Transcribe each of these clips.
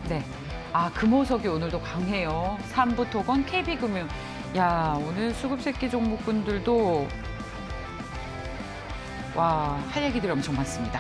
네. 아, 금호석이 오늘도 강해요. 삼부토건, KB금융. 야, 오늘 수급새끼 종목군들도 와, 할 얘기들이 엄청 많습니다.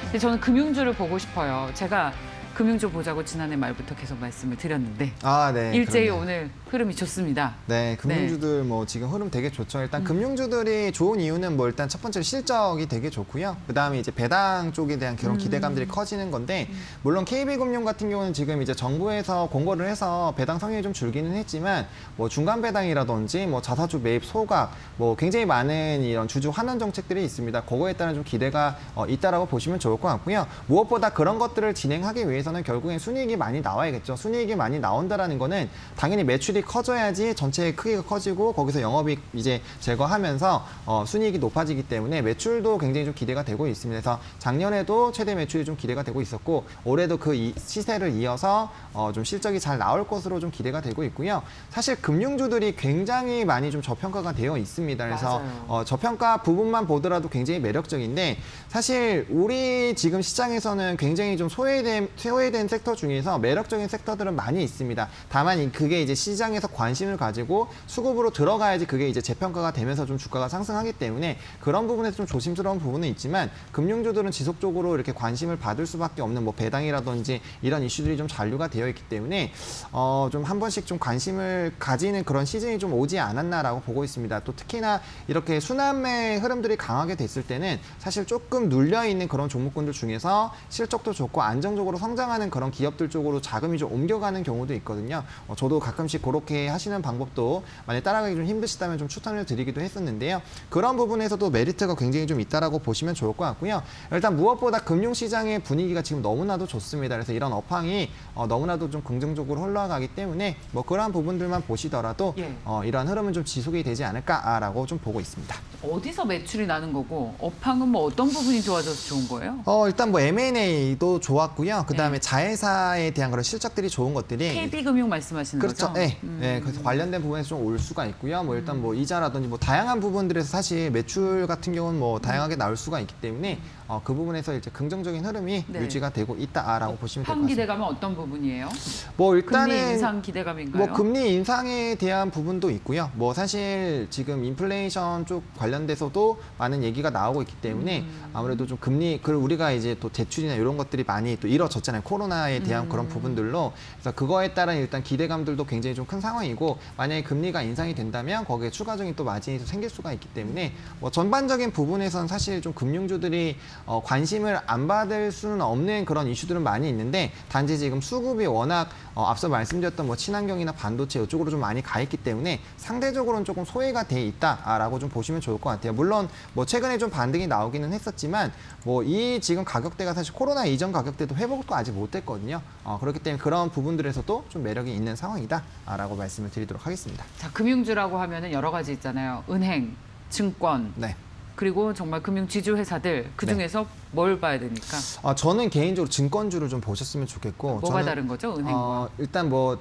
근데 저는 금융주를 보고 싶어요. 제가 금융주 보자고 지난해 말부터 계속 말씀을 드렸는데 아, 네. 일제히 그럼요. 오늘 흐름이 좋습니다. 네, 금융주들 뭐 지금 흐름 되게 좋죠. 일단 금융주들이 좋은 이유는 뭐 일단 첫 번째로 실적이 되게 좋고요. 그다음에 이제 배당 쪽에 대한 그런 기대감들이 커지는 건데 물론 KB금융 같은 경우는 지금 이제 정부에서 공고를 해서 배당 성향이 좀 줄기는 했지만 뭐 중간 배당이라든지 뭐 자사주 매입 소각 뭐 굉장히 많은 이런 주주 환원 정책들이 있습니다. 그거에 따른 좀 기대가 있다라고 보시면 좋을 것 같고요. 무엇보다 그런 것들을 진행하기 위해서는 결국엔 순이익이 많이 나와야겠죠. 순이익이 많이 나온다라는 거는 당연히 매출이 커져야지 전체의 크기가 커지고 거기서 영업이익 이제 제거하면서 순이익이 높아지기 때문에 매출도 굉장히 좀 기대가 되고 있습니다. 그래서 작년에도 최대 매출이 좀 기대가 되고 있었고 올해도 그 시세를 이어서 좀 실적이 잘 나올 것으로 좀 기대가 되고 있고요. 사실 금융주들이 굉장히 많이 좀 저평가가 되어 있습니다. 그래서 저평가 부분만 보더라도 굉장히 매력적인데 사실 우리 지금 시장에서는 굉장히 좀 소외된 섹터 중에서 매력적인 섹터들은 많이 있습니다. 다만 그게 이제 시장에서 관심을 가지고 수급으로 들어가야지 그게 이제 재평가가 되면서 좀 주가가 상승하기 때문에 그런 부분에서 좀 조심스러운 부분은 있지만 금융주들은 지속적으로 이렇게 관심을 받을 수밖에 없는 뭐 배당이라든지 이런 이슈들이 좀 잔류가 되어 있기 때문에 좀 한 번씩 좀 관심을 가지는 그런 시즌이 좀 오지 않았나라고 보고 있습니다. 또 특히나 이렇게 순환매 흐름들이 강하게 됐을 때는 사실 조금 눌려 있는 그런 종목군들 중에서 실적도 좋고 안정적으로 성장하는 그런 기업들 쪽으로 자금이 좀 옮겨가는 경우도 있거든요. 저도 가끔씩 그렇게 하시는 방법도 만약 따라가기 좀 힘드시다면 좀 추천을 드리기도 했었는데요. 그런 부분에서도 메리트가 굉장히 좀 있다라고 보시면 좋을 것 같고요. 일단 무엇보다 금융시장의 분위기가 지금 너무나도 좋습니다. 그래서 이런 업황이 너무나도 좀 긍정적으로 흘러가기 때문에 뭐 그러한 부분들만 보시더라도 이러한 흐름은 좀 지속이 되지 않을까라고 좀 보고 있습니다. 어디서 매출이 나는 거고 업황은 뭐 어떤 부분이 좋아져서 좋은 거예요? 일단 뭐 M&A도 좋았고요. 그다음에 네. 자회사에 대한 그런 실적들이 좋은 것들이 KB금융 말씀하시는 그렇죠. 거죠? 네. 네. 그래서 관련된 부분에서 좀 올 수가 있고요. 뭐 일단 뭐 이자라든지 뭐 다양한 부분들에서 사실 매출 같은 경우는 뭐 다양하게 나올 수가 있기 때문에 그 부분에서 이제 긍정적인 흐름이 네. 유지가 되고 있다라고 보시면 될 것 판 같습니다. 기대감은 어떤 부분이에요? 뭐 일단은 금리 인상 기대감인가요? 뭐 금리 인상에 대한 부분도 있고요. 뭐 사실 지금 인플레이션 쪽 관련돼서도 많은 얘기가 나오고 있기 때문에 아무래도 좀 금리 그리고 우리가 이제 또 대출이나 이런 것들이 많이 또 이뤄졌잖아요. 코로나에 대한 그런 부분들로 그래서 그거에 따른 일단 기대감들도 굉장히 좀 큰 상황이고 만약에 금리가 인상이 된다면 거기에 추가적인 또 마진이 생길 수가 있기 때문에 뭐 전반적인 부분에서는 사실 좀 금융주들이 관심을 안 받을 수는 없는 그런 이슈들은 많이 있는데 단지 지금 수급이 워낙 앞서 말씀드렸던 뭐 친환경이나 반도체 이쪽으로 좀 많이 가 있기 때문에 상대적으로는 조금 소외가 돼 있다라고 좀 보시면 좋을 것 같아요. 물론 뭐 최근에 좀 반등이 나오기는 했었지만 뭐 이 지금 가격대가 사실 코로나 이전 가격대도 회복도 아직 못했거든요. 그렇기 때문에 그런 부분들에서도 좀 매력이 있는 상황이다라고 말씀을 드리도록 하겠습니다. 자, 금융주라고 하면은 여러 가지 있잖아요. 은행, 증권, 네. 그리고 정말 금융 지주 회사들 그 중에서 뭘 봐야 됩니까? 저는 개인적으로 증권주를 좀 보셨으면 좋겠고 뭐가 다른 거죠, 은행과? 일단 뭐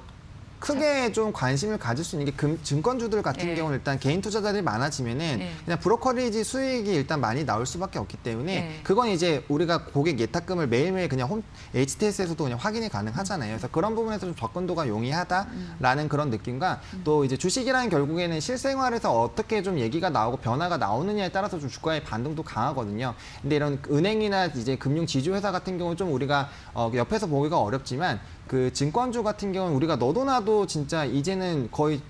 크게 좀 관심을 가질 수 있는 게 증권주들 같은 경우는 일단 개인 투자자들이 많아지면은 그냥 브로커리지 수익이 일단 많이 나올 수밖에 없기 때문에 그건 이제 우리가 고객 예탁금을 매일매일 그냥 HTS에서도 그냥 확인이 가능하잖아요. 그래서 그런 부분에서 좀 접근도가 용이하다라는 그런 느낌과 또 이제 주식이라는 결국에는 실생활에서 어떻게 좀 얘기가 나오고 변화가 나오느냐에 따라서 좀 주가의 반등도 강하거든요. 근데 이런 은행이나 이제 금융 지주 회사 같은 경우는 좀 우리가 옆에서 보기가 어렵지만 그 증권주 같은 경우는 우리가 너도 나도 진짜 이제는 거의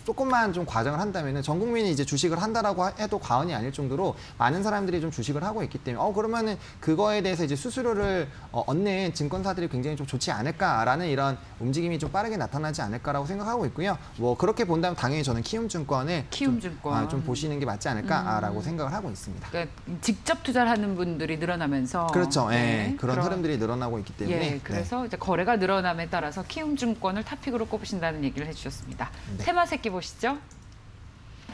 조금만 좀 과장을 한다면은 전 국민이 이제 주식을 한다라고 해도 과언이 아닐 정도로 많은 사람들이 좀 주식을 하고 있기 때문에 그러면은 그거에 대해서 이제 수수료를 얻는 증권사들이 굉장히 좀 좋지 않을까라는 이런 움직임이 좀 빠르게 나타나지 않을까라고 생각하고 있고요. 뭐 그렇게 본다면 당연히 저는 키움증권을 키움증권 좀 보시는 게 맞지 않을까라고 생각을 하고 있습니다. 그러니까 직접 투자를 하는 분들이 늘어나면서 그렇죠. 그런 흐름들이 늘어나고 있기 때문에 그래서 이제 거래가 늘어남에 따라서 키움증권을 탑픽으로 꼽으신다는 얘기를 해주셨습니다. 테마 새끼 보시죠.